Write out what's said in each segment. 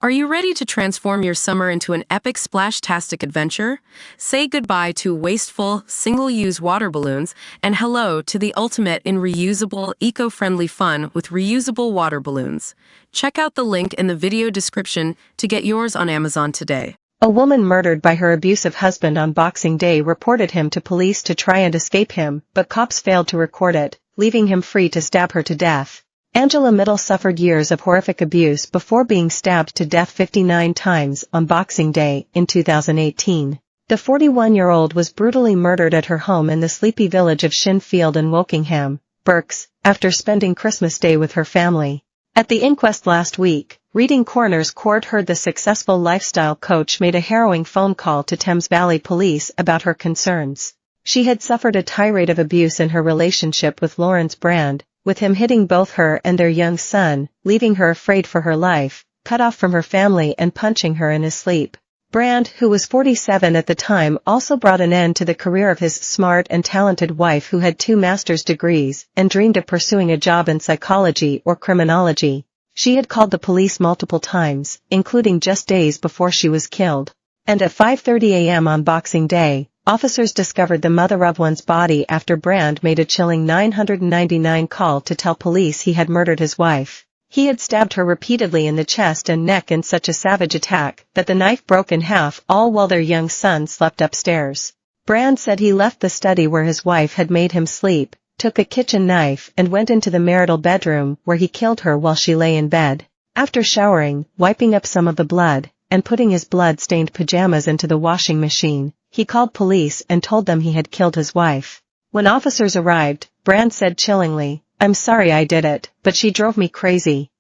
Are you ready to transform your summer into an epic splash-tastic adventure? Say goodbye to wasteful, single-use water balloons and hello to the ultimate in reusable, eco-friendly fun with reusable water balloons. Check out the link in the video description to get yours on Amazon today. A woman murdered by her abusive husband on Boxing Day reported him to police to try and escape him, but cops failed to record it, leaving him free to stab her to death. Angela Middle suffered years of horrific abuse before being stabbed to death 59 times on Boxing Day in 2018. The 41-year-old was brutally murdered at her home in the sleepy village of Shinfield in Wokingham, Berks, after spending Christmas Day with her family. At the inquest last week, Reading Coroner's Court heard the successful lifestyle coach made a harrowing phone call to Thames Valley Police about her concerns. She had suffered a tirade of abuse in her relationship with Lawrence Brand, with him hitting both her and their young son, leaving her afraid for her life, cut off from her family and punching her in his sleep. Brand, who was 47 at the time, also brought an end to the career of his smart and talented wife who had 2 master's degrees and dreamed of pursuing a job in psychology or criminology. She had called the police multiple times, including just days before she was killed. And at 5:30 a.m. on Boxing Day, officers discovered the mother of one's body after Brand made a chilling 999 call to tell police he had murdered his wife. He had stabbed her repeatedly in the chest and neck in such a savage attack that the knife broke in half, all while their young son slept upstairs. Brand said he left the study where his wife had made him sleep, took a kitchen knife and went into the marital bedroom where he killed her while she lay in bed. After showering, wiping up some of the blood, and putting his blood-stained pajamas into the washing machine, he called police and told them he had killed his wife. When officers arrived, Brand said chillingly, "I'm sorry I did it, but she drove me crazy.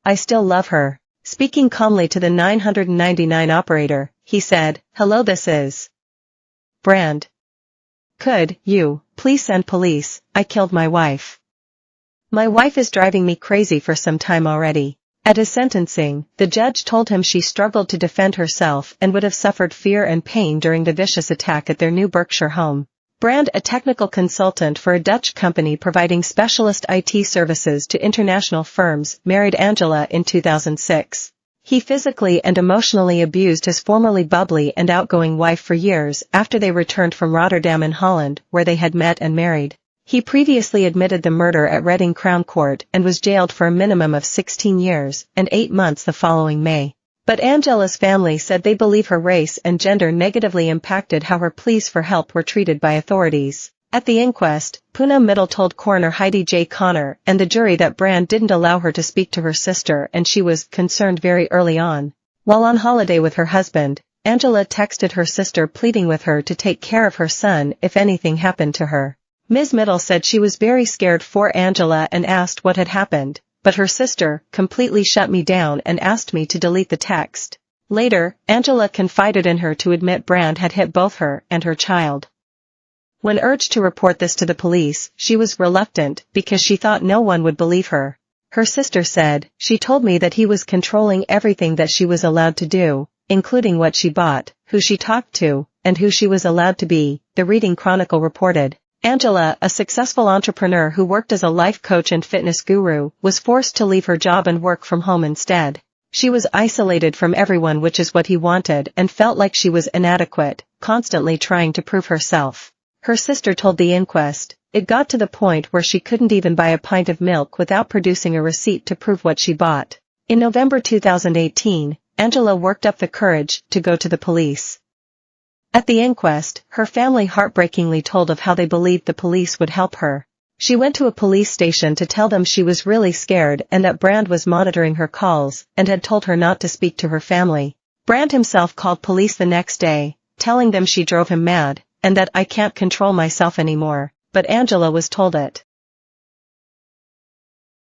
I still love her." Speaking calmly to the 999 operator, he said, "Hello, this is Brand. Could you please send police? I killed my wife. My wife is driving me crazy for some time already." At his sentencing, the judge told him she struggled to defend herself and would have suffered fear and pain during the vicious attack at their new Berkshire home. Brand, a technical consultant for a Dutch company providing specialist IT services to international firms, married Angela in 2006. He physically and emotionally abused his formerly bubbly and outgoing wife for years after they returned from Rotterdam in Holland, where they had met and married. He previously admitted the murder at Reading Crown Court and was jailed for a minimum of 16 years and 8 months the following May. But Angela's family said they believe her race and gender negatively impacted how her pleas for help were treated by authorities. At the inquest, Poona Middle told coroner Heidi J. Connor and the jury that Brand didn't allow her to speak to her sister and she was concerned very early on. While on holiday with her husband, Angela texted her sister pleading with her to take care of her son if anything happened to her. Ms. Middle said she was very scared for Angela and asked what had happened, but her sister completely shut me down and asked me to delete the text. Later, Angela confided in her to admit Brand had hit both her and her child. When urged to report this to the police, she was reluctant because she thought no one would believe her. Her sister said, "She told me that he was controlling everything that she was allowed to do, including what she bought, who she talked to, and who she was allowed to be," the Reading Chronicle reported. Angela, a successful entrepreneur who worked as a life coach and fitness guru, was forced to leave her job and work from home instead. She was isolated from everyone, which is what he wanted, and felt like she was inadequate, constantly trying to prove herself. Her sister told the inquest, "It got to the point where she couldn't even buy a pint of milk without producing a receipt to prove what she bought." In November 2018, Angela worked up the courage to go to the police. At the inquest, her family heartbreakingly told of how they believed the police would help her. She went to a police station to tell them she was really scared and that Brand was monitoring her calls and had told her not to speak to her family. Brand himself called police the next day, telling them she drove him mad, and that "I can't control myself anymore," but Angela was told it.